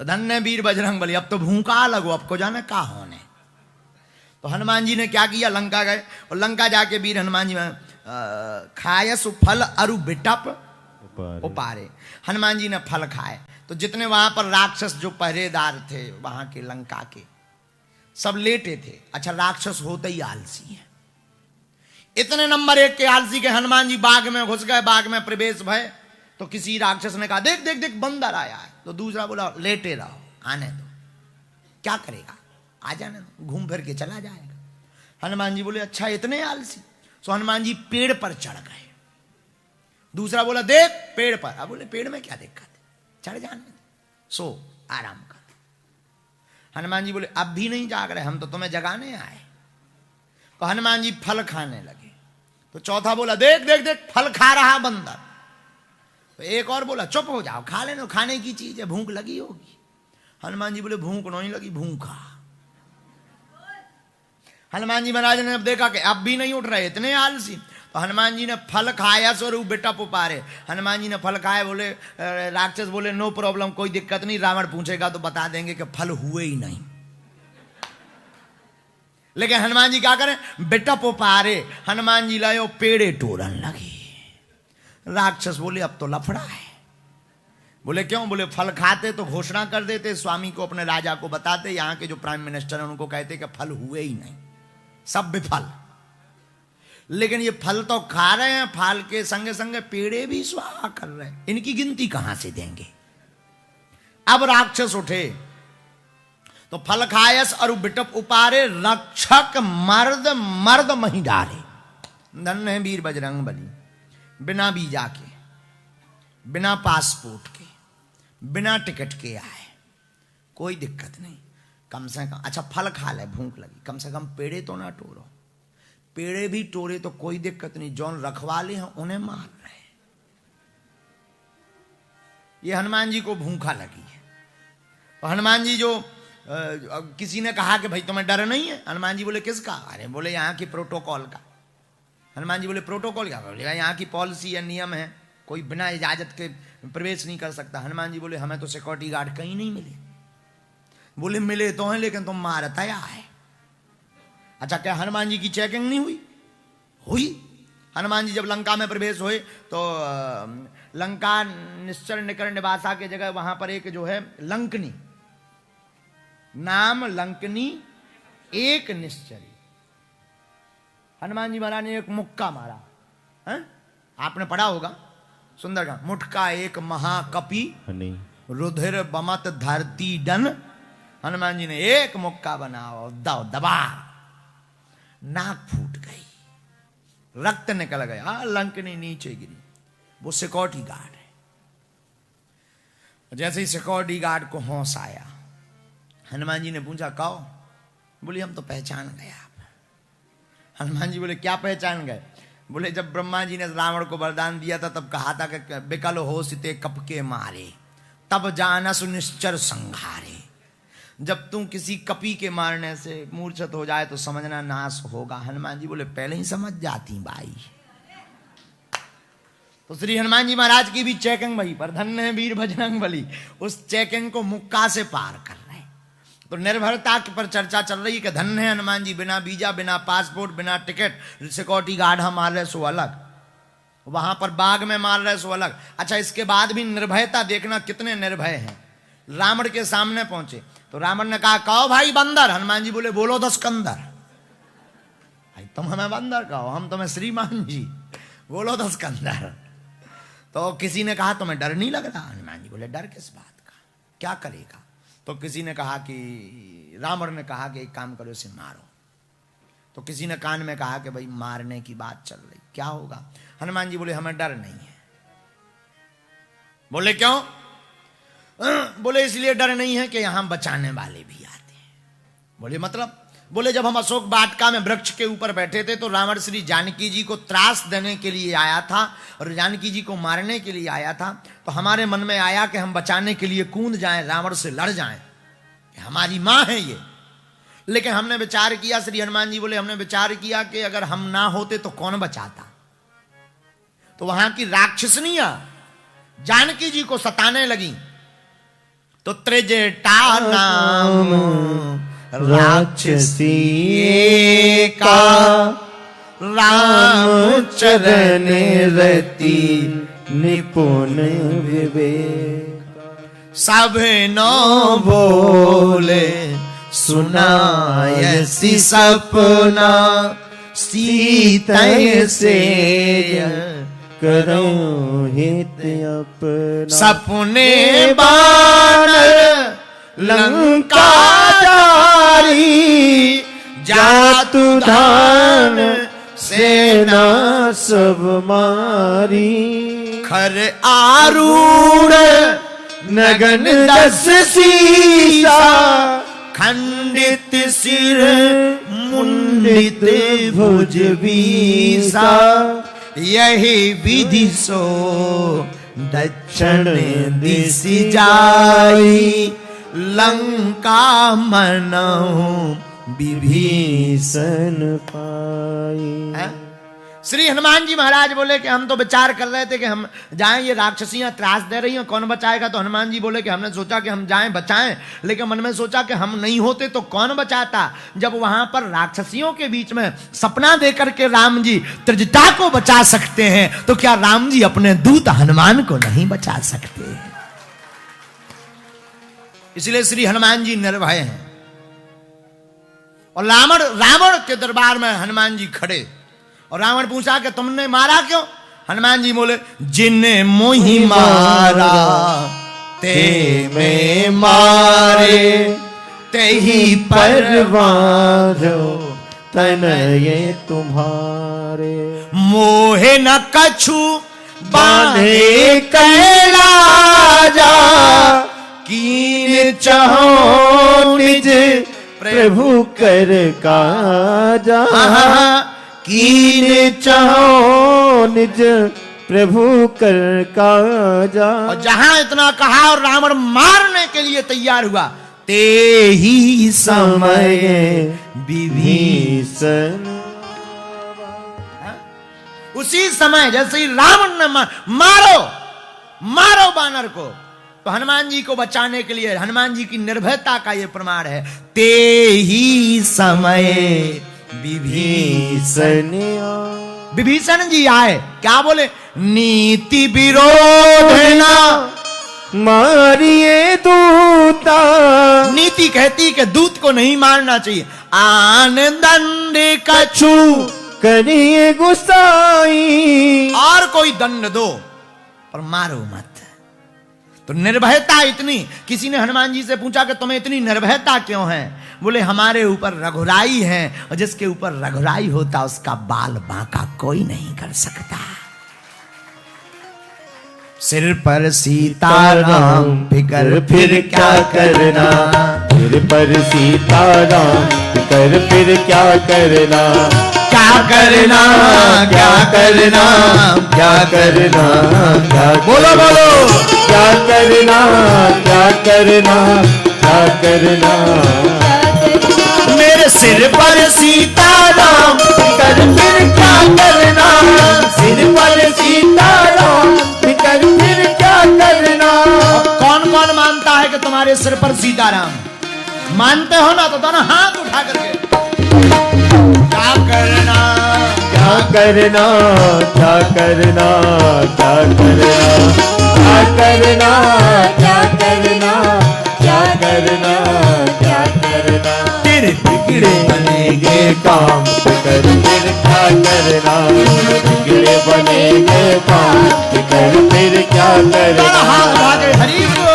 तो धन्य वीर बजरंग बली, अब तो भूखा लगो, आपको जाने का होने। तो हनुमान जी ने क्या किया, लंका गए और लंका जाके वीर हनुमान जी खायस फल अरु बिटप उपारे। हनुमान जी ने फल खाए तो जितने वहां पर राक्षस जो पहरेदार थे वहां के लंका के, सब लेटे थे। अच्छा, राक्षस होते ही आलसी है, इतने नंबर एक के आलसी के हनुमान जी बाग में घुस गए, बाग में प्रवेश भय। तो किसी राक्षस ने कहा देख देख देख बंदर आया है। तो दूसरा बोला लेटे रहो, आने दो, क्या करेगा, आ जाने दो, घूम फिर के चला जाएगा। हनुमान जी बोले अच्छा इतने आलसी। तो हनुमान जी पेड़ पर चढ़ गए। दूसरा बोला देख पेड़ पर। अब बोले पेड़ में क्या दिक्कत है, चढ़ जाने दो, सो आराम कर। हनुमान जी बोले अब भी नहीं जाग रहे, हम तो तुम्हें जगाने आए। तो हनुमान जी फल खाने लगे। तो चौथा बोला देख देख देख फल खा रहा बंदर। तो एक और बोला चुप हो जाओ, खा लेना, खाने की चीज है, भूख लगी होगी। हनुमान जी बोले भूख नहीं लगी, भूखा। हनुमान जी महाराज ने अब देखा कि अब भी नहीं उठ रहे, इतने आलसी। तो हनुमान जी ने फल खाया स्वरूप बेटा पुपारे। हनुमान जी ने फल खाए, बोले राक्षस बोले नो प्रॉब्लम, कोई दिक्कत नहीं, रावण पूछेगा तो बता देंगे कि फल हुए ही नहीं। लेकिन हनुमान जी क्या करें, बेटा पुपारे। हनुमान जी लाए पेड़े टोरन लगे। राक्षस बोले अब तो लफड़ा है। बोले क्यों, बोले फल खाते तो घोषणा कर देते, स्वामी को अपने राजा को बताते, यहाँ के जो प्राइम मिनिस्टर है उनको कहते कि फल हुए ही नहीं, सब विफल। लेकिन ये फल तो खा रहे हैं, फल के संगे संगे पेड़े भी स्वाहा कर रहे हैं, इनकी गिनती कहां से देंगे। अब राक्षस उठे तो फल खायस और बिटप उपारे, रक्षक मर्द मर्द मही डाले। धन्य वीर बजरंग बली, बिना वीजा के, बिना पासपोर्ट के, बिना टिकट के आए, कोई दिक्कत नहीं। कम से कम अच्छा फल खा ले, भूख लगी, कम से कम पेड़े तो ना टोरो। पेड़े भी टोरे तो कोई दिक्कत नहीं, जौन रखवाले हैं उन्हें मार रहे। ये हनुमान जी को भूखा लगी है। तो हनुमान जी जो किसी ने कहा कि भाई तुम्हें डर नहीं है, हनुमान जी बोले किसका, अरे बोले यहाँ की प्रोटोकॉल का। हनुमान जी बोले प्रोटोकॉल क्या, बोले यहाँ की पॉलिसी है, नियम है, कोई बिना इजाजत के प्रवेश नहीं कर सकता। हनुमान जी बोले हमें तो सिक्योरिटी गार्ड कहीं नहीं मिले। बोले मिले तो हैं लेकिन तुम मारता है। अच्छा क्या हनुमान जी की चेकिंग नहीं हुई? हुई। हनुमान जी जब लंका में प्रवेश हुए तो लंका निश्चर निकर निवासा के जगह वहां पर एक जो है लंकनी, नाम लंकनी एक निश्चरी। हनुमान जी महाराज ने एक मुक्का मारा है? आपने पढ़ा होगा सुंदरकांड, मुठका एक महाकपि रुधिर बमत धरती डन। हनुमान जी ने एक मुक्का बनाओ, दबा, नाक फूट गई, रक्त निकल गया, लंकनी नीचे गिरी। वो सिक्योरिटी गार्ड है। जैसे ही सिक्योरिटी गार्ड को होश आया, हनुमान जी ने पूछा कहो? बोली हम तो पहचान गए आप। हनुमान जी बोले क्या पहचान गए? बोले जब ब्रह्मा जी ने रावण को वरदान दिया था तब कहा था कि बिकल हो सिते कप के मारे, तब जानस निश्चर संघारे। जब तुम किसी कपी के मारने से मूर्छित हो जाए तो समझना नाश होगा। हनुमान जी बोले पहले ही समझ जाती भाई। तो श्री हनुमान जी महाराज की भी चेकिंग वहीं पर, धन्य है वीर बजरंग बली, उस चेकिंग को मुक्का से पार कर रहे। तो निर्भरता पर चर्चा चल रही है कि धन्य है हनुमान जी, बिना वीजा, बिना पासपोर्ट, बिना टिकट, सिक्योरिटी गार्ड हम मार रहे सो अलग, वहां पर बाग में मार रहे सो अलग। अच्छा इसके बाद भी निर्भयता देखना, कितने निर्भय हैं। रावण के सामने पहुंचे तो रावण ने कहा कहो भाई बंदर। हनुमान जी बोले बोलो दस्कंदर। भाई तुम हमें बंदर कहो, हम तुम्हें श्रीमान जी, बोलो दस्कंदर। तो किसी ने कहा तुम्हें डर नहीं लग रहा? हनुमान जी बोले डर किस बात का, क्या करेगा? तो किसी ने कहा कि रावण ने कहा कि एक काम करो इसे मारो। तो किसी ने कान में कहा कि भाई मारने की बात चल रही, क्या होगा? हनुमान जी बोले हमें डर नहीं है। बोले क्यों? बोले इसलिए डर नहीं है कि यहां बचाने वाले भी आते हैं। बोले मतलब? बोले जब हम अशोक वाटिका में वृक्ष के ऊपर बैठे थे तो रावण श्री जानकी जी को त्रास देने के लिए आया था और जानकी जी को मारने के लिए आया था। तो हमारे मन में आया कि हम बचाने के लिए कूद जाएं, रावण से लड़ जाएं, हमारी मां है ये। लेकिन हमने विचार किया, श्री हनुमान जी बोले हमने विचार किया कि अगर हम ना होते तो कौन बचाता। तो वहां की राक्षसनियां जानकी जी को सताने लगी तो त्रिजटा नाम राक्षसी का, राम चरण रति निपुण विवेक। सब नो बोले सुनायसी सपना, सीतय से करो हित अपना। सपने बानर लंका जारी, जातु धान सेना सब मारी। खर आरूढ़ नगन दस सीसा, खंडित सिर मुंडित भुज बीसा। यही विधि सो दक्षिण दिश जाई, लंका मनहु विभीषण पाई। श्री हनुमान जी महाराज बोले कि हम तो विचार कर रहे थे कि हम जाएं, ये राक्षसियां त्रास दे रही हैं, कौन बचाएगा। तो हनुमान जी बोले कि हमने सोचा कि हम जाएं बचाएं, लेकिन मन में सोचा कि हम नहीं होते तो कौन बचाता। जब वहां पर राक्षसियों के बीच में सपना देकर के राम जी त्रिजटा को बचा सकते हैं, तो क्या राम जी अपने दूत हनुमान को नहीं बचा सकते? इसलिए श्री हनुमान जी निर्भय हैं। और रावण के दरबार में हनुमान जी खड़े, और रावण पूछा कि तुमने मारा क्यों? हनुमान जी बोले, जिन्ने मोही मारा ते में मारे, ते ही परवारो तनये तुम्हारे। मोहे न कछु बांधे कैलाजा, कीन चाहो निज प्रभु कर काजा। कीन चाहो निज प्रभु कर काजा। और जहां इतना कहा और रावण मारने के लिए तैयार हुआ, ते ही समय विभीषण। उसी समय जैसे ही रावण ने मारो बानर को, तो हनुमान जी को बचाने के लिए हनुमान जी की निर्भयता का यह प्रमाण है। ते ही समय विभीषण जी आए, क्या बोले? नीति विरोधना मारिए दूता। नीति कहती कि दूत को नहीं मारना चाहिए। आन दंड कछु करिए गुस्साई, और कोई दंड दो पर मारो मत। तो निर्भयता इतनी। किसी ने हनुमान जी से पूछा कि तुम्हें इतनी निर्भयता क्यों है? बोले हमारे ऊपर रघुराई है, और जिसके ऊपर रघुराई होता उसका बाल बांका कोई नहीं कर सकता। सिर पर सीताराम फिकर फिर क्या करना, सिर पर सीताराम फिकर फिर क्या करना। क्या करना क्या करना क्या करना क्या, बोलो बोलो, क्या करना क्या करना क्या करना। मेरे सिर पर सीताराम फिकर फिर क्या करना, सिर पर सीताराम फिकर फिर क्या करना। कौन कौन मानता है कि तुम्हारे सिर पर सीताराम? मानते हो ना तो दोनों हाथ उठा करके क्या करना क्या करना क्या करना क्या करना क्या करना क्या करना क्या करना क्या करना। तेरे बिगड़े बनेगे काम कर फिर क्या करना, बिगड़े बनेगे काम कर फिर क्या करना। हाथ उठा के हरी बोल।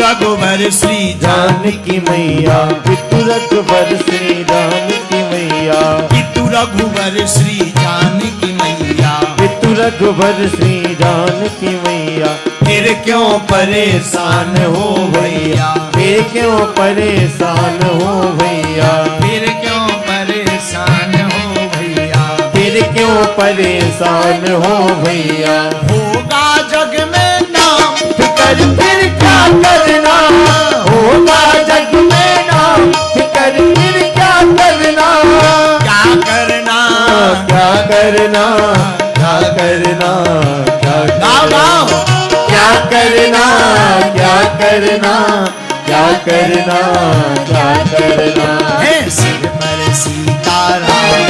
रघुवर श्री जानकी मैया, पितु रघुवर श्री जानकी मैया, पितु रघुवर श्री जानकी मैया, तू रघुबर श्री जानकी मैया, फिर क्यों परेशान हो भैया, फिर क्यों परेशान हो भैया, फिर क्यों परेशान हो भैया, फिर क्यों परेशान हो भैया। होगा जग में नाम फिकर फिर क्या करना, होगा जग में नाम, फिकर फिर क्या करना, क्या करना, क्या करना, क्या करना, गाओ गाओ, क्या करना, क्या करना, क्या करना, क्या करना। हे सिर पर सीताराम,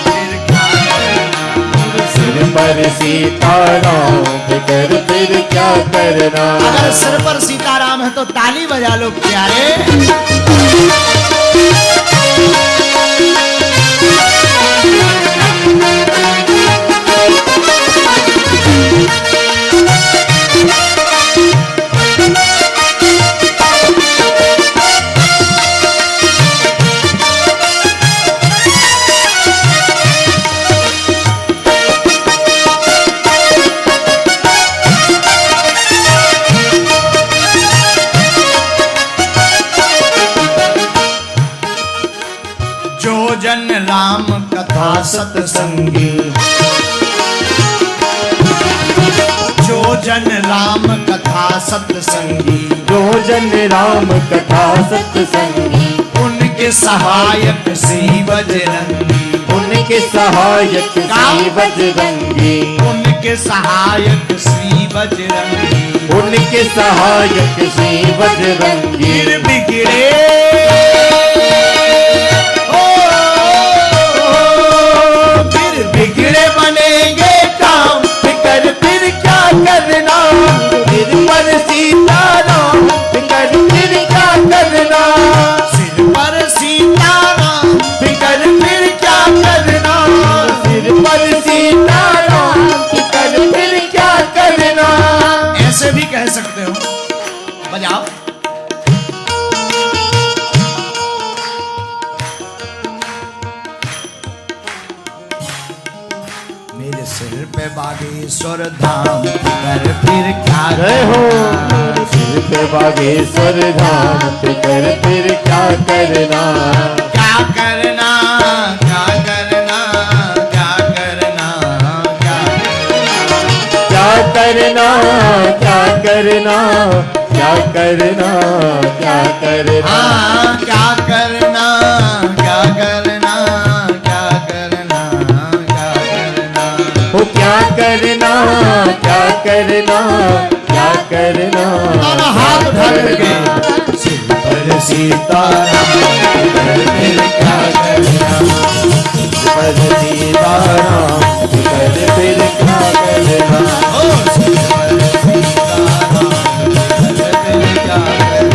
फिर क्या करना, सिर पर सीताराम, फिकर फिर क्या करना। अगर सिर पर सीताराम है तो ताली बजा लो प्यारे। जो जन राम कथा सत्संगी, जो जन राम कथा सत्संगी, जो जन राम कथा सत्संगी, उनके सहायक श्री बजरंगी, उनके सहायक श्री बजरंगी, उनके सहायक श्री बजरंगी, उनके सहायक श्री बजरंगी। गिर बिगड़े फिर बिगड़े बनेंगे काम, फिकर फिर क्या करना, फिर पर सीताराम, फिकर फिर क्या करना, सिर पर सीताराम, फिकर फिर क्या करना, सिर पर सीताराम, फिकर फिर क्या करना। ऐसे भी कह सकते हो, बजाओ। मेरे सिर पे बागेश्वर धाम, कर फिर क्या जय हो मेरे सिर पे बागेश्वर धाम, फिकर फिर क्या करना, क्या करना, क्या करना, क्या करना, क्या करना, क्या करना, क्या करना, क्या करना। हाँ क्या करना, क्या करना, क्या करना, क्या करना, वो क्या करना, क्या करना, क्या करना। दोनों हाथ उठा करके सिर पर सीताराम, फिर क्या करना, पर सीताराम, फिकर फिर क्या करना। ओ सिर पर सीताराम, फिर क्या करना,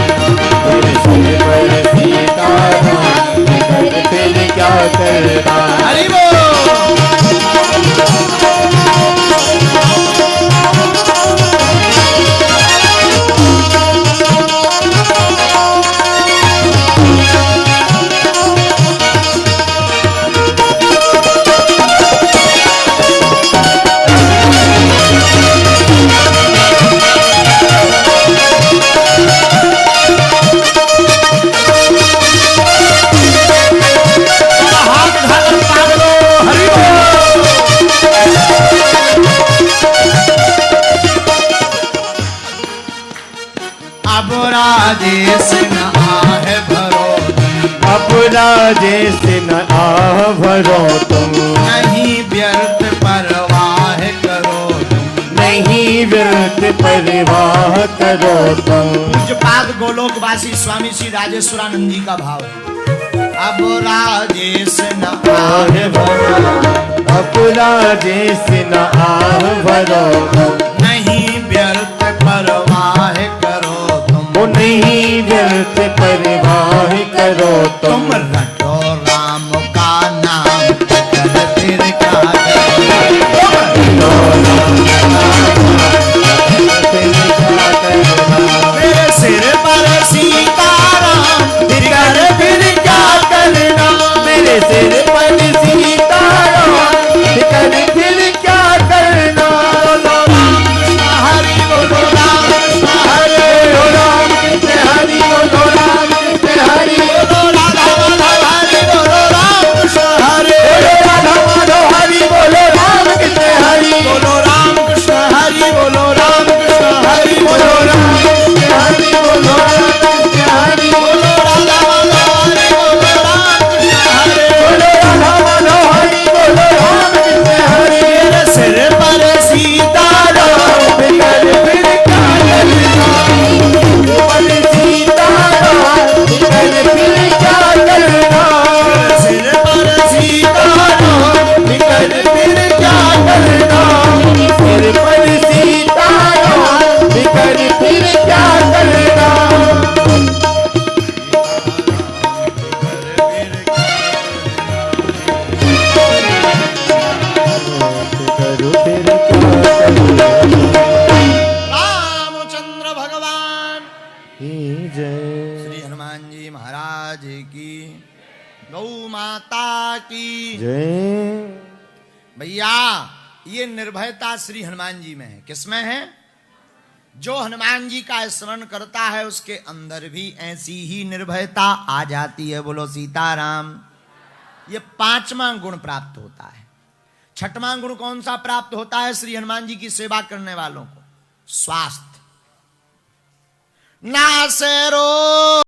मेरे सिर पर सीताराम, फिकर फिर क्या करना। हरि बोल। अब राजेश न आहे भरो, अब राजेश न आह भरो तुम, नहीं व्यर्थ परवाह करो तुम, नहीं व्यर्थ परिवाह करो तुम। पूज्यपाद गोलोकवासी स्वामी श्री राजेश्वरानंद जी का भाव है। अब राजेश न आहे भरो, अब राजेश न आह भरो तुम, नहीं व्यर्थ परवाह करो तुम, वो नहीं व्यर्थ परिवाह करो तुम तुम। रटो राम का नाम, कर फिर क्या करो, फिर क्या करना, मेरे सिर पर सीताराम, फिर क्या करना, मेरे सिर पर सीताराम, फिकर फिर क्या करना। की जय। श्री हनुमान जी महाराज की, गौ माता की जय। भैया ये निर्भयता श्री हनुमान जी में है। किसमें है? जो हनुमान जी का स्मरण करता है उसके अंदर भी ऐसी ही निर्भयता आ जाती है। बोलो सीताराम। ये 5वां गुण प्राप्त होता है। 6वां गुण कौन सा प्राप्त होता है श्री हनुमान जी की सेवा करने वालों को? स्वास्थ्य। ना से रो